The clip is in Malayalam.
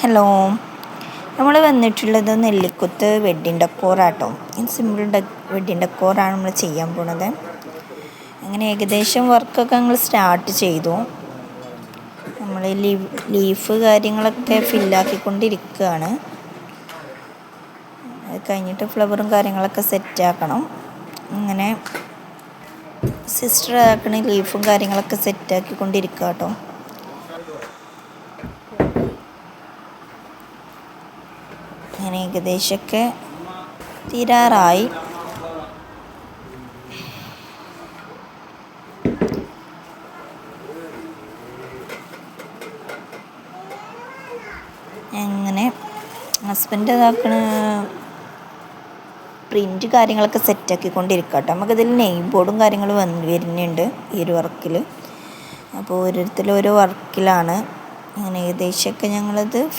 ഹലോ, നമ്മൾ വന്നിട്ടുള്ളത് നെല്ലിക്കുത്ത് വെഡ്ഡിങ് ഡെക്കോറാട്ടോ. സിമ്പിൾ വെഡ്ഡിങ് ഡെക്കോറാണ് നമ്മൾ ചെയ്യാൻ പോണത്. അങ്ങനെ ഏകദേശം വർക്കൊക്കെ ഞങ്ങൾ സ്റ്റാർട്ട് ചെയ്തു. നമ്മൾ ലീഫ് കാര്യങ്ങളൊക്കെ ഫില്ലാക്കിക്കൊണ്ടിരിക്കുകയാണ്. അത് കഴിഞ്ഞിട്ട് ഫ്ലവറും കാര്യങ്ങളൊക്കെ സെറ്റാക്കണം. അങ്ങനെ സിസ്റ്റർ ആക്കണ ലീഫും കാര്യങ്ങളൊക്കെ സെറ്റാക്കിക്കൊണ്ടിരിക്കുക കേട്ടോ. അങ്ങനെ ഏകദേശമൊക്കെ തീരാറായി. അങ്ങനെ ഹസ്ബൻഡ് ഇതാക്കണ പ്രിൻറ്റ് കാര്യങ്ങളൊക്കെ സെറ്റാക്കിക്കൊണ്ടിരിക്കുക കേട്ടോ. നമുക്കിതിൽ നെയിം ബോർഡും കാര്യങ്ങളും വരുന്നുണ്ട് ഈ ഒരു വർക്കിൽ. അപ്പോൾ ഓരോരുത്തരും ഓരോ വർക്കിലാണ്. അങ്ങനെ ഏകദേശമൊക്കെ ഞങ്ങളത്